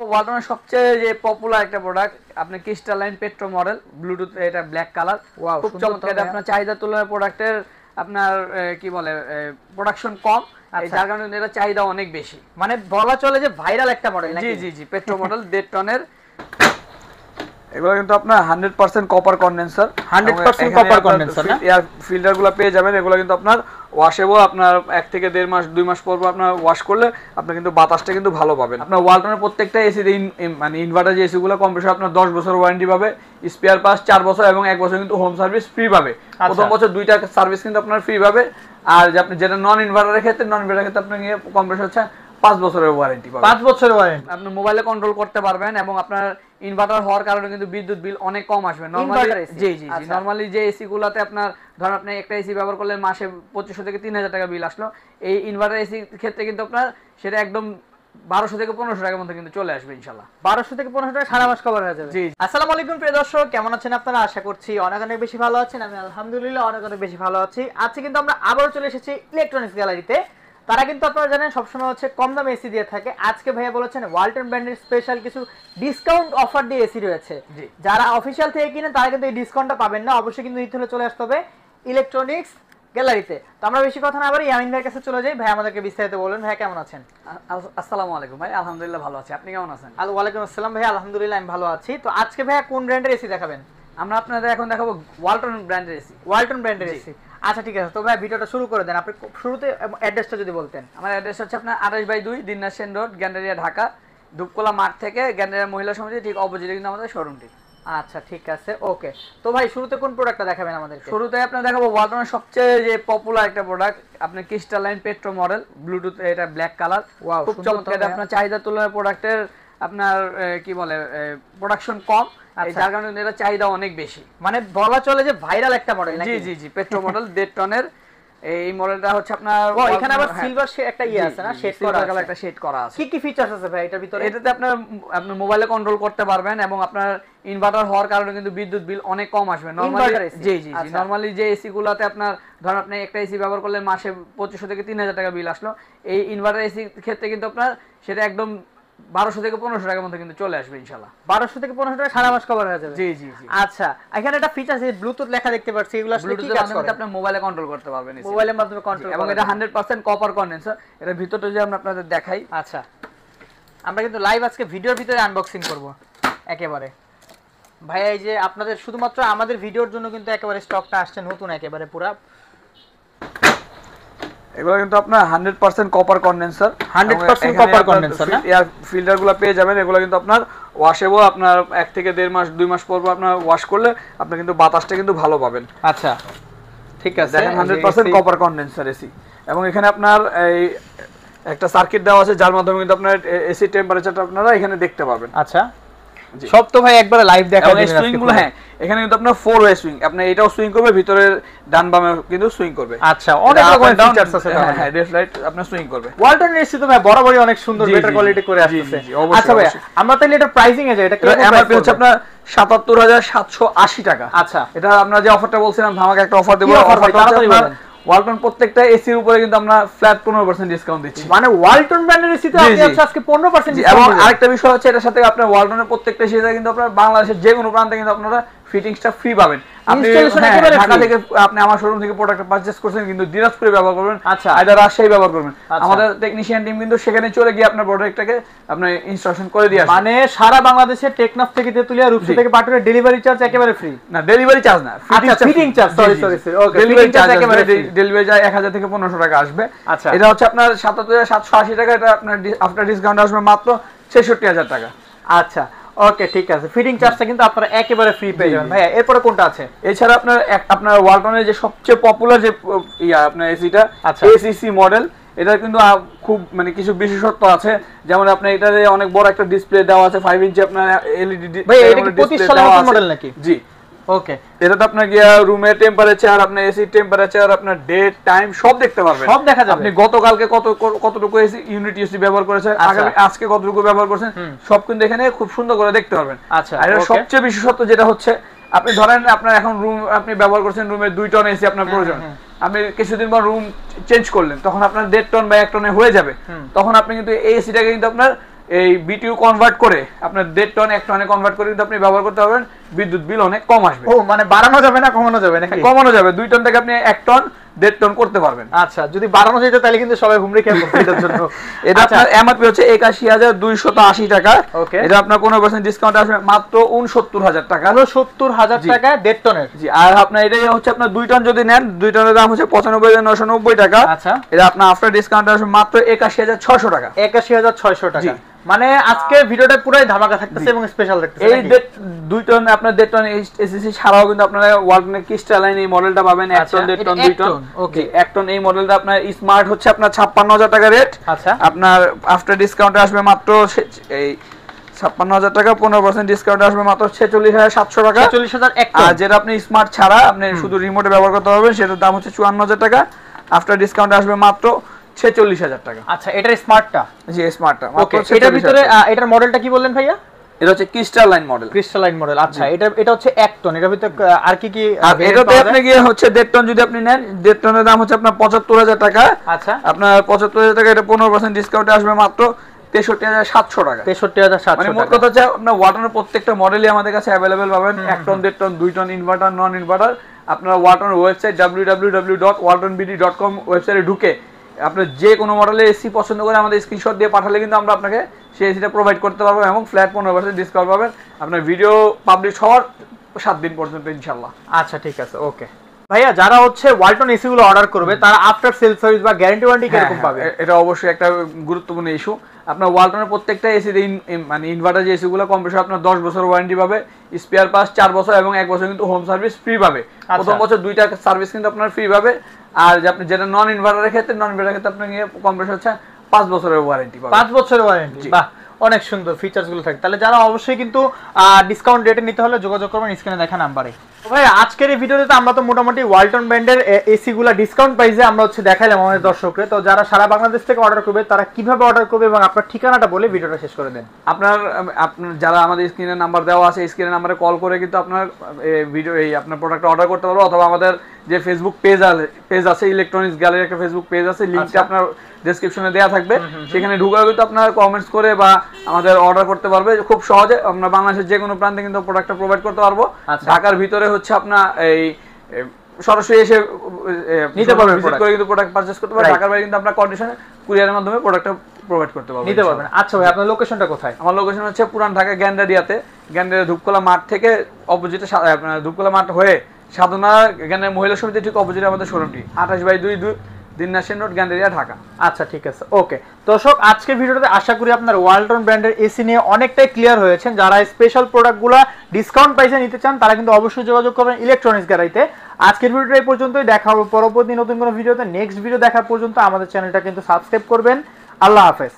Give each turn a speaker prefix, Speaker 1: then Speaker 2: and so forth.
Speaker 1: ওয়ালটনের সবচেয়ে যে পপুলার একটা প্রোডাক্ট আপনি ক্রিস্টালাইন পেট্রো মডেল ব্লুটুথ, এটা ব্ল্যাক কালার, খুব চমৎকার। এটা আপনার চাহিদা তুলনায় প্রোডাক্টের আপনার কি বলে প্রোডাকশন কম, যার কারণে এটা চাহিদা অনেক বেশি,
Speaker 2: মানে বলা চলে যে ভাইরাল একটা মডেল।
Speaker 1: জি জি জি, পেট্রো মডেল 1.5 টনের। এগুলো কিন্তু আপনার 100% কপার কন্ডেন্সার,
Speaker 2: 100% কপার কন্ডেন্সার না,
Speaker 1: এয়ার ফিল্টারগুলো পেয়ে যাবেন। এগুলো কিন্তু আপনার ওয়াশেবল, আপনার 1 থেকে 1.5 মাস 2 মাস পর আপনার ওয়াশ করলে আপনি কিন্তু বাতাসটা কিন্তু ভালো পাবেন। আপনার ওয়ালটনের প্রত্যেকটা এসি মানে ইনভার্টার যে এসিগুলো কম্প্রেসর আপনার 10 বছর ওয়ারেন্টি পাবে, স্পেয়ার পার্টস 4 বছর এবং 1 বছর কিন্তু হোম সার্ভিস ফ্রি পাবে। প্রথম বছর 2টা সার্ভিস কিন্তু আপনার ফ্রি পাবে। আর যে আপনি যেটা নন ইনভার্টারের ক্ষেত্রে, নন ইনভার্টারের ক্ষেত্রে আপনার কম্প্রেসর হচ্ছে 5 বছরের ওয়ারেন্টি পাবেন।
Speaker 2: 5 বছরের ওয়ারেন্টি
Speaker 1: আপনি মোবাইলে কন্ট্রোল করতে পারবেন এবং আপনার ইনভার্টার হওয়ার কারণে কিন্তু বিদ্যুৎ বিল অনেক কম আসবে। নরমালি জি জি জি, নরমালি যে এসি গুলাতে আপনার ধরেন আপনি একটা এসি ব্যবহার করলে মাসে 2500 থেকে 3000 টাকা বিল আসলো, এই ইনভার্টার এসি ক্ষেত্রে কিন্তু আপনার সেটা একদম 1200 থেকে 1500 টাকার মধ্যে কিন্তু চলে আসবে ইনশাআল্লাহ।
Speaker 2: 1200 থেকে 1500 টাকা সারা মাস কভার হয়ে যাবে।
Speaker 1: জি।
Speaker 2: আসসালামু আলাইকুম প্রিয় দর্শক, কেমন আছেন আপনারা? আশা করছি অনেক অনেক বেশি ভালো আছেন। আমি আলহামদুলিল্লাহ অনেক অনেক বেশি ভালো আছি। আজকে কিন্তু আমরা আবারও চলে এসেছি ইলেকট্রনিক্স গ্যালারিতে। তারা কিন্তু আপনারা জানেন সবসময় হচ্ছে কম দামে এসি দিয়ে থাকে। আজকে ভাইয়া বলেছেন ওয়ালটন ব্র্যান্ডের স্পেশাল কিছু ডিসকাউন্ট অফার দিয়ে এসি রয়েছে। যারা অফিশিয়াল থেকে কিনেন তারা কিন্তু এই ডিসকাউন্টটা পাবেন না, অবশ্যই কিন্তু নিতে হলে চলে আসতে হবে ইলেকট্রনিক্স গ্যালারিতে। তো আমরা বেশি কথা না বলে ইয়ামিন ভাইয়ের কাছে চলে যাই। ভাই আমাদেরকে বিস্তারিত বলুন, ভাই কেমন আছেন?
Speaker 1: আসসালামু আলাইকুম ভাই, আলহামদুলিল্লাহ ভালো আছি, আপনি কেমন আছেন?
Speaker 2: ওয়ালাইকুম আসসালাম ভাই, আলহামদুলিল্লাহ আমি ভালো আছি। তো আজকে ভাইয়া কোন ব্র্যান্ডের এসি দেখাবেন?
Speaker 1: আমরা আপনাদের এখন দেখাবো ওয়ালটন ব্র্যান্ডের এসি।
Speaker 2: ওয়ালটন ব্র্যান্ডের এসি, আচ্ছা ঠিক আছে। তো ভাই ভিডিওটা শুরু করে দেন, আপনি শুরুতে অ্যাড্রেসটা যদি বলতেন।
Speaker 1: আমার অ্যাড্রেস হচ্ছে আপনার 28/2 দিনাজ সেন রোড, গ্যান্ডারিয়া, ঢাকা। ধূপকলা মাঠ থেকে গ্যান্ডারিয়া মহিলা সমিতি ঠিক অপোজিটে কিন্তু আমাদের শোরুমটি।
Speaker 2: আচ্ছা ঠিক আছে, ওকে। তো ভাই শুরুতে কোন প্রোডাক্টটা দেখাবেন আমাদেরকে?
Speaker 1: শুরুতে আপনার দেখাবো ওয়ালটনের সবচেয়ে যে পপুলার একটা প্রোডাক্ট আপনি ক্রিস্টালাইন পেট্রো মডেল ব্লুটুথ, এটা ব্ল্যাক কালার, খুব চমৎকার। এটা আপনার চাহিদা তুলনায় প্রোডাক্টের আপনার কি বলে প্রোডাকশন কম, যার কারণে এটা চাহিদা অনেক বেশি,
Speaker 2: মানে বলা চলে যে ভাইরাল একটা মডেল।
Speaker 1: জি জি জি, পেট্রো মডেল 1.5 টনের। এই মডেলটা হচ্ছে আপনার
Speaker 2: এখানে আবার সিলভার একটা আছে না, শেড করা আছে,
Speaker 1: একটা শেড করা আছে।
Speaker 2: কি কি ফিচারস আছে ভাই এটার ভিতরে?
Speaker 1: এটাতে আপনার মোবাইলে কন্ট্রোল করতে পারবেন এবং আপনার ইনভার্টার হওয়ার কারণে কিন্তু বিদ্যুৎ বিল অনেক কম আসবে। নরমালি জি জি জি, নরমালি যে এসি গুলাতে আপনার ধরেন আপনি একটা এসি ব্যবহার করলে মাসে 2500 থেকে 3000 টাকা বিল আসলো, এই ইনভার্টার এসি ক্ষেত্রে কিন্তু আপনার সেটা একদম 1200 থেকে 1500 টাকার মধ্যে কিন্তু চলে আসবে ইনশাআল্লাহ।
Speaker 2: 1200 থেকে 1500 টাকা সারা মাস কভার হয়ে যাবে।
Speaker 1: জি জি জি।
Speaker 2: আচ্ছা, এখানে একটা ফিচার আছে ব্লুটুথ লেখা দেখতে পাচ্ছি, এগুলো আসলে কি কাজ করে?
Speaker 1: আপনি মোবাইলে কন্ট্রোল করতে পারবেন,
Speaker 2: মোবাইলের মাধ্যমে কন্ট্রোল,
Speaker 1: এবং এটা 100% কপার কন্ডেন্সার। এটা ভিতরটা যে আমরা আপনাদের দেখাই।
Speaker 2: আচ্ছা, আমরা কিন্তু লাইভ আজকে ভিডিওর ভিতরে আনবক্সিং করব একেবারে। ভাই এই যে আপনাদের শুধুমাত্র আমাদের ভিডিওর জন্য কিন্তু একেবারে স্টকটা আসছে নতুন একেবারে পুরো।
Speaker 1: এগুলো কিন্তু আপনার 100% কপার কন্ডেন্সার,
Speaker 2: 100% কপার কন্ডেন্সার না,
Speaker 1: এয়ার ফিল্টারগুলো পেয়ে যাবেন। এগুলো কিন্তু আপনার ওয়াশেবল, আপনার 1 থেকে 1.5 মাস 2 মাস পর আপনার ওয়াশ করলে আপনি কিন্তু বাতাসটা কিন্তু ভালো পাবেন।
Speaker 2: আচ্ছা ঠিক আছে,
Speaker 1: দেখেন 100% কপার কন্ডেন্সার এসি, এবং এখানে আপনার এই একটা সার্কিট দেওয়া আছে যার মাধ্যমে কিন্তু আপনার এসি টেম্পারেচারটা আপনারা এখানে দেখতে পাবেন।
Speaker 2: আচ্ছা সব তো ভাই একবারে লাইভ দেখা যাবে।
Speaker 1: সুইং গুলো হ্যাঁ, এখানে কিন্তু আপনার 4 ওয়ে সুইং, আপনি এটাও সুইং করবে, ভিতরের ডান বামে কিন্তু সুইং করবে।
Speaker 2: আচ্ছা, অনেক রকমের ফিচারস আছে।
Speaker 1: হ্যাঁ, লেফট রাইট আপনার সুইং করবে।
Speaker 2: ওয়ালটন এসি তো ভাই বরাবরই অনেক সুন্দর, বেটার কোয়ালিটি করে আসছে। আচ্ছা ভাই আমরা তাহলে এটা প্রাইসিং এ যাই, এটা কিরকম
Speaker 1: এমআরপি হচ্ছে আপনার 77780 টাকা।
Speaker 2: আচ্ছা,
Speaker 1: এটা আমরা যে অফারটা বলছিলাম ধামাকা একটা অফার দেব। অফারটা হচ্ছে ওয়ালটন প্রত্যেকটা এসির উপরে কিন্তু আমরা ফ্ল্যাট 15% ডিসকাউন্ট দিচ্ছি।
Speaker 2: মানে ওয়ালটন ব্র্যান্ডের এসিতে আপনি আজকে 15% ডিসকাউন্ট।
Speaker 1: এবং আরেকটা বিষয় হচ্ছে এটার সাথে আপনার ওয়ালটনের প্রত্যেকটা এসিতে কিন্তু আপনারা বাংলাদেশের যে কোনো প্রান্তে কিন্তু আপনারা ফিটিংসটা ফ্রি পাবেন। আপনি ঢাকা থেকে আপনি আমার শোরুম থেকে প্রোডাক্টটা পারচেজ করছেন কিন্তু দিনাজপুরে ব্যবহার করবেন,
Speaker 2: আচ্ছা
Speaker 1: আইদার রাজশাহী ব্যবহার করবেন, আমাদের টেকনিশিয়ান টিম কিন্তু সেখানে চলে গিয়ে আপনার প্রোডাক্টটাকে আপনি ইনস্টলেশন করে দিয়ে আসবে।
Speaker 2: মানে সারা বাংলাদেশে টেকনাফ থেকে তেতুলিয়া রূপসা থেকে পাটুরিয়া ডেলিভারি চার্জ একেবারে ফ্রি
Speaker 1: না, ডেলিভারি চার্জ না,
Speaker 2: fitting charge, sorry okay,
Speaker 1: delivery charge একেবারে ডেলিভারি যায় 1000 থেকে 1500 টাকা আসবে।
Speaker 2: আচ্ছা,
Speaker 1: এটা হচ্ছে আপনার 77780 টাকা, এটা আপনার আফটার ডিসকাউন্ট আসবে মাত্র 66000 টাকা।
Speaker 2: আচ্ছা ওকে ঠিক আছে, ফিটিং চার্জটা কিন্তু আপনারা একেবারে ফ্রি পেয়ে যাবেন। ভাইয়া এরপরে কোনটা আছে?
Speaker 1: এছাড়া আপনার ওয়ালটনের যে সবচেয়ে পপুলার যে আপনার এসিটা এসিসি মডেল, এটা কিন্তু খুব মানে কিছু বিশেষত্ব আছে। যেমন আপনার এটাতে অনেক বড় একটা ডিসপ্লে দেওয়া আছে, 5 ইঞ্চি আপনার এলইডি ডিসপ্লে।
Speaker 2: ভাই এটা কি 25 সালের মডেল নাকি?
Speaker 1: জি
Speaker 2: ওকে,
Speaker 1: এটাতে আপনার গিয়া রুমের টেম্পারেচার, আপনার এসি টেম্পারেচার, আপনার ডেট টাইম সব দেখতে পারবেন,
Speaker 2: সব দেখা যাবে।
Speaker 1: আপনি গতকালকে কতটুকু এসি ইউনিট এসি ব্যবহার করেছেন, আজকে কতটুকু ব্যবহার করেছেন, সব কিন্তু এখানে খুব সুন্দর করে দেখতে পারবেন।
Speaker 2: আচ্ছা,
Speaker 1: আর এর সবচেয়ে বিশেষত্ব যেটা হচ্ছে, আপনি ধরেন আপনার এখন রুম আপনি ব্যবহার করছেন, রুমে 2 টন এসি আপনার প্রয়োজন, আপনি কিছুদিন পর রুম চেঞ্জ করলেন, তখন আপনার 1.5 টন বা 1 টনে হয়ে যাবে, তখন আপনি কিন্তু এই এসিটাকে কিন্তু আপনার এই বিটিইউ কনভার্ট করে আপনার 1.5 টন 1 টনে কনভার্ট করে কিন্তু আপনি ব্যবহার করতে পারবেন, বিদ্যুৎ বিল অনেক কম আসবে।
Speaker 2: ও মানে বাড়ানো যাবে না কমানো যাবে নাকি?
Speaker 1: কমানো যাবে, 2 টন থেকে আপনি 1 টন 1.5 টন করতে পারবেন।
Speaker 2: আচ্ছা, যদি বাড়ানো যেত তাহলে কিন্তু সবাই হুমড়ি খেয়ে পড়তো এটার জন্য।
Speaker 1: এটা আপনার এমআরপি হচ্ছে ৮১,২৮০ টাকা।
Speaker 2: ওকে,
Speaker 1: এটা আপনার 15% ডিসকাউন্ট আসবে মাত্র ৬৯,০০০ টাকা।
Speaker 2: ৬৯,০০০ টাকা 1.5 টনের।
Speaker 1: জি, আর আপনার এটা হচ্ছে আপনার 2 টন যদি নেন, 2 টনের দাম হচ্ছে ৯৫,৯৯০ টাকা।
Speaker 2: আচ্ছা,
Speaker 1: এটা আপনার আফটার ডিসকাউন্ট আসবে মাত্র ৮১,৬০০ টাকা।
Speaker 2: ৮১,৬০০ টাকা।
Speaker 1: জি।
Speaker 2: মানে আজকে ভিডিওটা পুরাই ধামাকা থাকতেছে এবং স্পেশাল থাকতেছে।
Speaker 1: এই 2 টন আপনার 1.5 টন এসিসি ছাড়াও কিন্তু আপনারা ওয়ালটনের ক্রিস্টালাইন এই মডেলটা পাবেন 1 টন 1.5 টন 2 টন।
Speaker 2: ওকে,
Speaker 1: 1 টন এই মডেলটা আপনার স্মার্ট হচ্ছে আপনার ৫৬,০০০ টাকা রেট।
Speaker 2: আচ্ছা,
Speaker 1: আপনার আফটার ডিসকাউন্টে আসবে মাত্র এই ৫৬,০০০ টাকা, 15% ডিসকাউন্ট আসবে মাত্র ৪৬,৭০০ টাকা।
Speaker 2: ৪৬,০০০ এক
Speaker 1: আর যেটা আপনি স্মার্ট ছাড়া আপনি শুধু রিমোটে ব্যবহার করতে পারবেন, সেটার দাম হচ্ছে ৫৪,০০০ টাকা। আফটার ডিসকাউন্ট আসবে মাত্র ৪৬,০০০ টাকা।
Speaker 2: আচ্ছা, এটার স্মার্টটা।
Speaker 1: জি, স্মার্টটা
Speaker 2: ওকে, এটার ভিতরে এটার মডেলটা কি বললেন ভাইয়া?
Speaker 1: এটা হচ্ছে ক্রিস্টালাইন মডেল।
Speaker 2: Crystalline model. আচ্ছা, এটা হচ্ছে 1 টন। এটার ভিতরে আর কি কি
Speaker 1: এটাতে আপনি গিয়ে হচ্ছে 1.5 টন যদি আপনি নেন, 1.5 টনের দাম হচ্ছে আপনার ৭৫,০০০ টাকা।
Speaker 2: আচ্ছা,
Speaker 1: আপনার ৭৫,০০০ টাকা, এটা 15% ডিসকাউন্টে আসবে মাত্র ৬৩,৭০০ টাকা।
Speaker 2: ৬৩,৭০০
Speaker 1: মানে মোট কথা হচ্ছে আপনার ওয়াটনের প্রত্যেকটা মডেলই আমাদের কাছে অ্যাভেলেবেল পাবেন। 1 ton 1.5 ton 2 ton inverter non inverter. আপনারা ওয়াটনের ওয়েবসাইট www.waltonbd.com ওয়েবসাইটে ঢুকে আপনার যে কোনো মডেলের এসি পছন্দ করে আমাদের স্ক্রিনশট দিয়ে পাঠালে কিন্তু আমরা আপনাকে সেই এসিটা প্রোভাইড করতে পারবো এবং ফ্ল্যাট 15% ডিসকাউন্ট পাবেন আপনার ভিডিও পাবলিশ হওয়ার 7 দিন পর্যন্ত ইনশাআল্লাহ।
Speaker 2: আচ্ছা, ঠিক আছে, ওকে। ভাইয়া, যারা হচ্ছে ওয়ালটন এসি গুলো অর্ডার করবে তারা আফটার সেল সার্ভিস বা গ্যারান্টি ওয়ারেন্টি কিরকম পাবে?
Speaker 1: এটা অবশ্যই একটা গুরুত্বপূর্ণ ইস্যু। আপনার ওয়ালটনের প্রত্যেকটা এসি মানে ইনভার্টার যে এসি গুলো কম্প্রেসর আপনার 10 বছর ওয়ারেন্টি পাবে, স্পেয়ার পার্টস 4 বছর এবং 1 বছর কিন্তু হোম সার্ভিস ফ্রি পাবে। প্রথম বছর 2টা সার্ভিস কিন্তু আপনার ফ্রি পাবে। আর যে আপনি যেটা নন ইনভার্টারের ক্ষেত্রে, নন ইনভার্টারের ক্ষেত্রে আপনার কম্প্রেসর হচ্ছে 5 বছরের ওয়ারেন্টি পাবে।
Speaker 2: 5 বছরের ওয়ারেন্টি, বাহ, অনেক সুন্দর ফিচার্স গুলো থাকে। তাহলে যারা অবশ্যই কিন্তু ডিসকাউন্ট রেটে নিতে হলে যোগাযোগ করবেন স্ক্রিনে দেখা নাম্বারে। ভাই, আজকের এই ভিডিওতে আমরা তো মোটামুটি ওয়ালটন ব্র্যান্ডের এসি গুলা ডিসকাউন্ট প্রাইসে আমরা হচ্ছে দেখাইলাম আমাদের দর্শককে। তো যারা সারা বাংলাদেশ থেকে অর্ডার করবে তারা কিভাবে অর্ডার করবে এবং আপনার ঠিকানাটা বলে ভিডিওটা শেষ করে দেন।
Speaker 1: আপনার যারা আমাদের স্ক্রিনে নাম্বার দেওয়া আছে, স্ক্রিনে নাম্বারে কল করে কিন্তু আপনার ভিডিও আপনার প্রোডাক্ট অর্ডার করতে পারবো, অথবা আমাদের যে ফেসবুক পেজ আছে ইলেকট্রনিক্স গ্যালারি একটা ফেসবুক পেজ আছে, লিংকটা আপনার ডেসক্রিপশনে দেওয়া থাকবে, সেখানে ঢুকে কিন্তু আপনার কমেন্টস করে বা আমাদের অর্ডার করতে পারবে খুব সহজে। আমরা বাংলাদেশের যে কোনো প্রান্তে কিন্তু প্রোডাক্টটা প্রোভাইড করতে পারবো। ঢাকার ভিতরে হচ্ছে আপনার এই সরাসরি এসে নিতে পারবেন, ভিজিট করে কিন্তু প্রোডাক্ট পারচেজ করতে পারবেন। ঢাকার বাইরে কিন্তু আপনার কন্ডিশনে কুরিয়ারের মাধ্যমে প্রোডাক্টটা প্রোভাইড করতে পারবেন,
Speaker 2: নিতে পারবেন। আচ্ছা ভাই, আপনার লোকেশনটা কোথায়? আমার
Speaker 1: লোকেশন হচ্ছে পুরান ঢাকা গ্যান্ডারিয়াতে, গ্যান্ডারিয়া ধূপকলা মাঠ থেকে অপোজিটে, আপনার ধূপকলা মাঠ হয়ে সাধনা গ্যান্ডারিয়া মহিলা সমিতির ঠিক অপোজিটে আমাদের শোরুমটি, 28/2 দিনাজপুর রোড, গ্যান্ডারিয়া, ঢাকা।
Speaker 2: আচ্ছা, ঠিক আছে, ওকে। দর্শক, আজকের ভিডিওতে আশা করি আপনার ওয়ালটন ব্র্যান্ডের এসি নিয়ে অনেকটাই ক্লিয়ার হয়েছেন। যারা স্পেশাল প্রোডাক্টগুলো ডিসকাউন্ট প্রাইসে নিতে চান তারা কিন্তু অবশ্যই যোগাযোগ করবেন ইলেকট্রনিক্স গ্যালারিতে। আজকের ভিডিওটা এই পর্যন্তই, দেখা হবে পরবর্তী নতুন কোনো ভিডিওতে। নেক্সট ভিডিও দেখার পর্যন্ত আমাদের চ্যানেলটা কিন্তু সাবস্ক্রাইব করবেন। আল্লাহ হাফেজ।